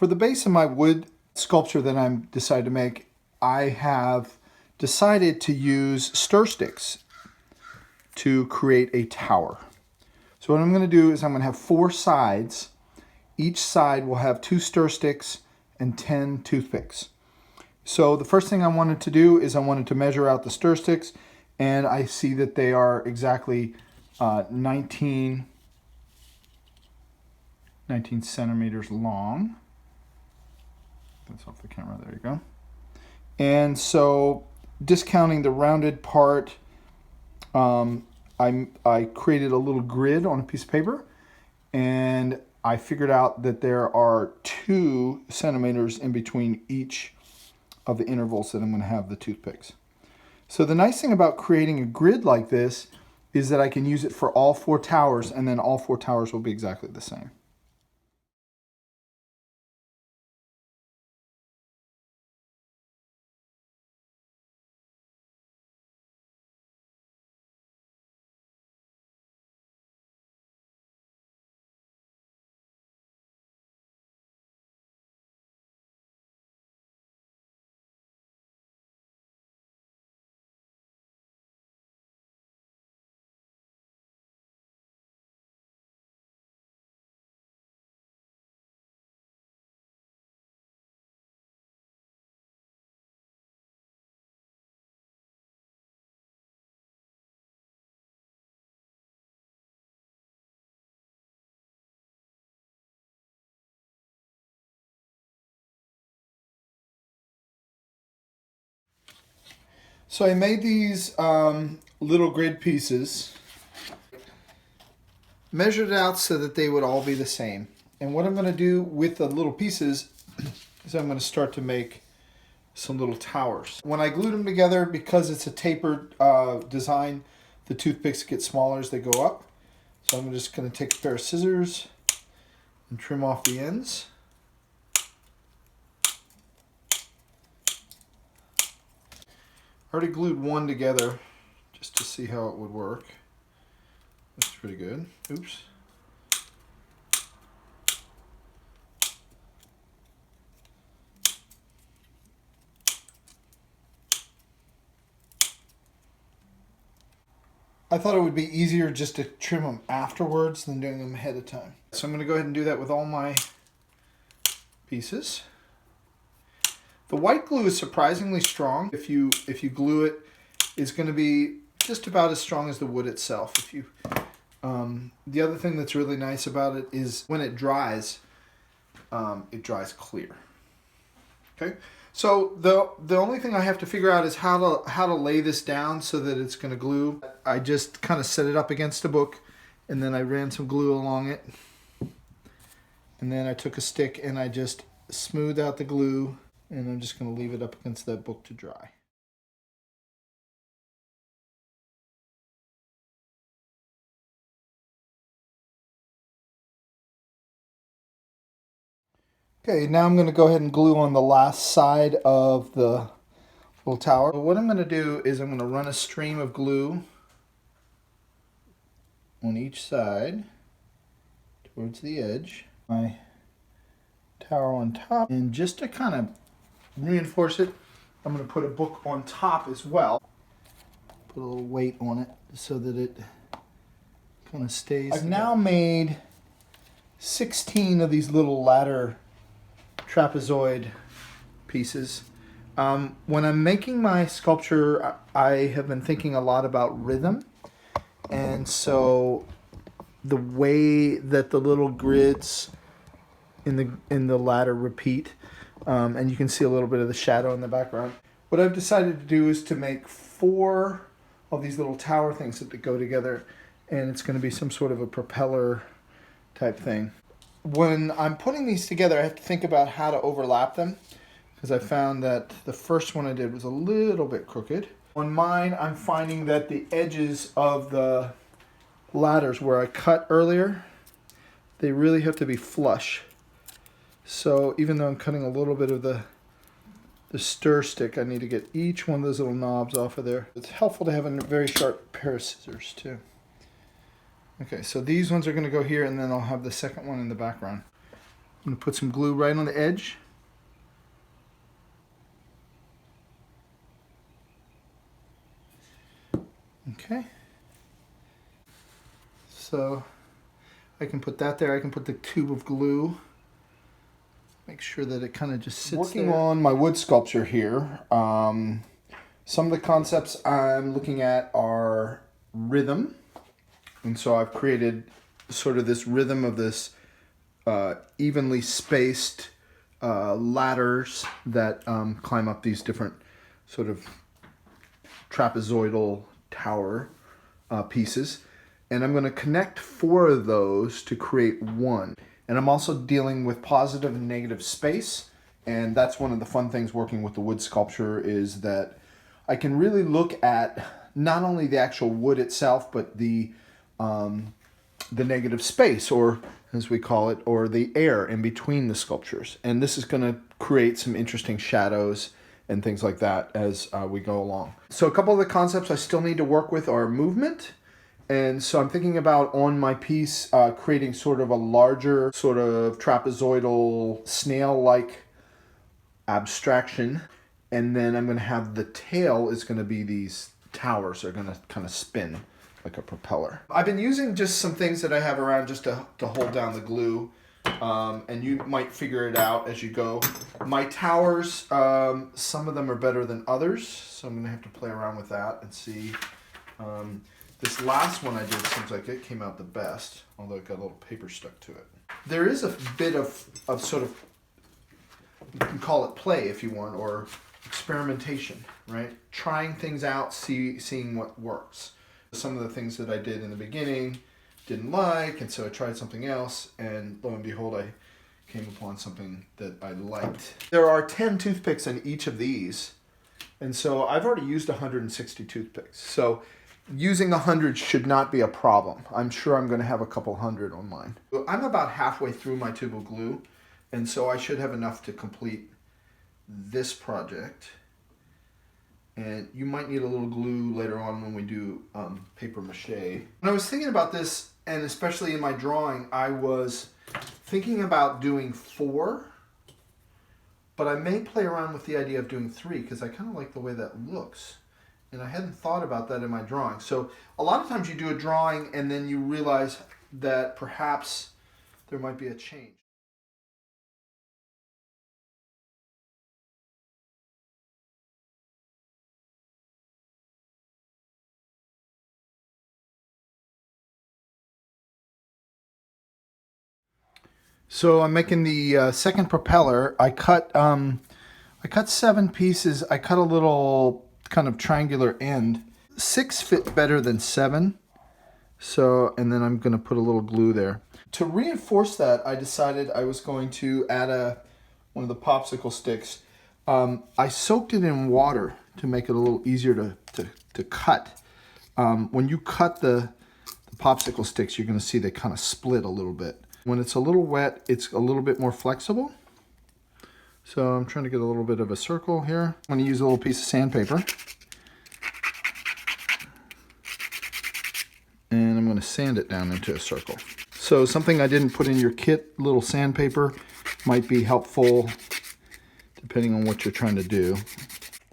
For the base of my wood sculpture that I'm decided to make, I have decided to use stir sticks to create a tower. So what I'm going to do is I'm going to have 4 sides. Each side will have 2 stir sticks and 10 toothpicks. So the first thing I wanted to do is I wanted to measure out the stir sticks, and I see that they are exactly 19 centimeters long. That's off the camera, there you go. And so discounting the rounded part, I created a little grid on a piece of paper, and I figured out that there are 2 centimeters in between each of the intervals that I'm going to have the toothpicks. So the nice thing about creating a grid like this is that I can use it for all 4 towers, and then all 4 towers will be exactly the same. So I made these little grid pieces, measured it out so that they would all be the same. And what I'm going to do with the little pieces is I'm going to start to make some little towers. When I glued them together, because it's a tapered design, the toothpicks get smaller as they go up. So I'm just going to take a pair of scissors and trim off the ends. I already glued one together just to see how it would work. That's pretty good. Oops. I thought it would be easier just to trim them afterwards than doing them ahead of time. So I'm going to go ahead and do that with all my pieces. The white glue is surprisingly strong. If you glue it, it's going to be just about as strong as the wood itself. The other thing that's really nice about it is when it dries clear. Okay, so the only thing I have to figure out is how to lay this down so that it's going to glue. I just kind of set it up against a book, and then I ran some glue along it, and then I took a stick and I just smoothed out the glue, and I'm just going to leave it up against that book to dry. Okay, now I'm going to go ahead and glue on the last side of the little tower. So what I'm going to do is I'm going to run a stream of glue on each side towards the edge. My tower on top, and just to kind of reinforce it, I'm going to put a book on top as well. Put a little weight on it so that it kind of stays. I've now made 16 of these little ladder trapezoid pieces. When I'm making my sculpture, I have been thinking a lot about rhythm, and so the way that the little grids in the ladder repeat, and you can see a little bit of the shadow in the background. What I've decided to do is to make 4 of these little tower things that go together, and it's going to be some sort of a propeller type thing. When I'm putting these together, I have to think about how to overlap them, because I found that the first one I did was a little bit crooked. On mine, I'm finding that the edges of the ladders where I cut earlier, they really have to be flush. So even though I'm cutting a little bit of the stir stick, I need to get each one of those little knobs off of there. It's helpful to have a very sharp pair of scissors too. Okay, so these ones are going to go here, and then I'll have the second one in the background. I'm going to put some glue right on the edge. Okay. So I can put that there. I can put the tube of glue. Make sure that it kind of just sits Working there. on my wood sculpture here, some of the concepts I'm looking at are rhythm. And so I've created sort of this rhythm of this evenly spaced ladders that climb up these different sort of trapezoidal tower pieces. And I'm going to connect 4 of those to create one. And I'm also dealing with positive and negative space. And that's one of the fun things working with the wood sculpture, is that I can really look at not only the actual wood itself, but the negative space, or as we call it, or the air in between the sculptures. And this is going to create some interesting shadows and things like that as we go along. So a couple of the concepts I still need to work with are movement. And so I'm thinking about, on my piece, creating sort of a larger sort of trapezoidal snail-like abstraction. And then I'm going to have the tail is going to be these towers that are going to kind of spin like a propeller. I've been using just some things that I have around just to hold down the glue. And you might figure it out as you go. My towers, some of them are better than others, so I'm going to have to play around with that and see. This last one I did seems like it came out the best, although it got a little paper stuck to it. There is a bit of sort of, you can call it play if you want, or experimentation, right? Trying things out, seeing what works. Some of the things that I did in the beginning didn't like, and so I tried something else, and lo and behold, I came upon something that I liked. There are 10 toothpicks in each of these, and so I've already used 160 toothpicks. So using 100 should not be a problem. I'm sure I'm going to have a couple hundred on mine. I'm about halfway through my tube of glue, and so I should have enough to complete this project. And you might need a little glue later on when we do paper mache. When I was thinking about this, and especially in my drawing, I was thinking about doing 4, but I may play around with the idea of doing 3 because I kind of like the way that looks. And I hadn't thought about that in my drawing. So a lot of times you do a drawing and then you realize that perhaps there might be a change. So I'm making the second propeller. I cut 7 pieces. I cut a little kind of triangular end. 6 fit better than 7. So, and then I'm going to put a little glue there. To reinforce that, I decided I was going to add one of the popsicle sticks. I soaked it in water to make it a little easier to cut. When you cut the popsicle sticks, you're going to see they kind of split a little bit. When it's a little wet, it's a little bit more flexible. So I'm trying to get a little bit of a circle here. I'm going to use a little piece of sandpaper. And I'm going to sand it down into a circle. So something I didn't put in your kit, little sandpaper, might be helpful depending on what you're trying to do.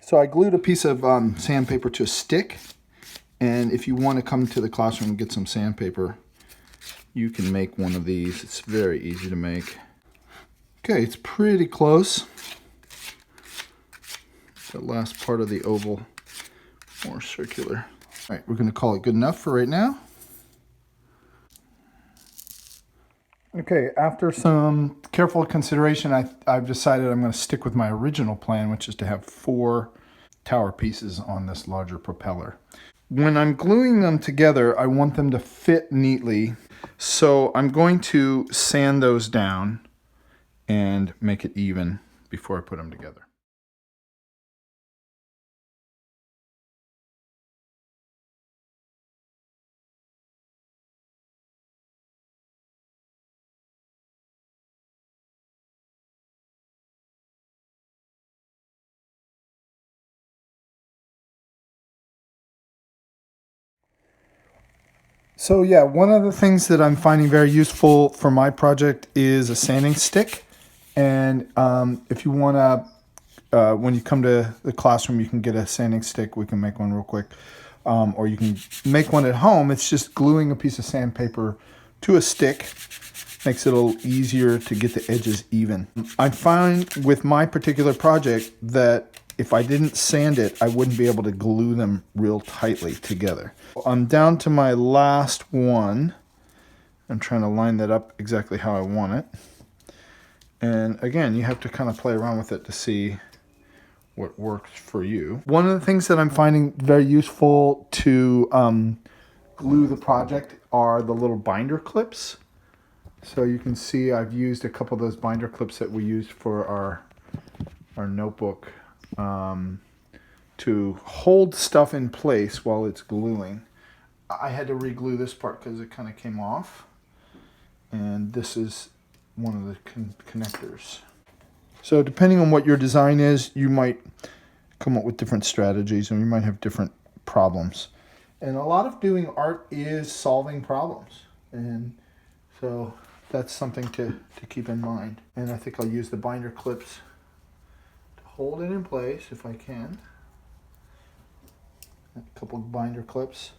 So I glued a piece of sandpaper to a stick. And if you want to come to the classroom and get some sandpaper, you can make one of these. It's very easy to make. Okay, it's pretty close. The last part of the oval, more circular. All right, we're going to call it good enough for right now. Okay, after some careful consideration, I've decided I'm going to stick with my original plan, which is to have 4 tower pieces on this larger propeller. When I'm gluing them together, I want them to fit neatly. So I'm going to sand those down and make it even before I put them together. So yeah, one of the things that I'm finding very useful for my project is a sanding stick. And if you want to, when you come to the classroom, you can get a sanding stick. We can make one real quick. Or you can make one at home. It's just gluing a piece of sandpaper to a stick. Makes it a little easier to get the edges even. I find with my particular project that if I didn't sand it, I wouldn't be able to glue them real tightly together. I'm down to my last one. I'm trying to line that up exactly how I want it. And again, you have to kind of play around with it to see what works for you. One of the things that I'm finding very useful to glue the project are the little binder clips. So you can see I've used a couple of those binder clips that we used for our notebook to hold stuff in place while it's gluing. I had to re-glue this part because it kind of came off. And this is one of the connectors. So depending on what your design is, you might come up with different strategies and you might have different problems. And a lot of doing art is solving problems. And so that's something to keep in mind. And I think I'll use the binder clips to hold it in place if I can. A couple of binder clips.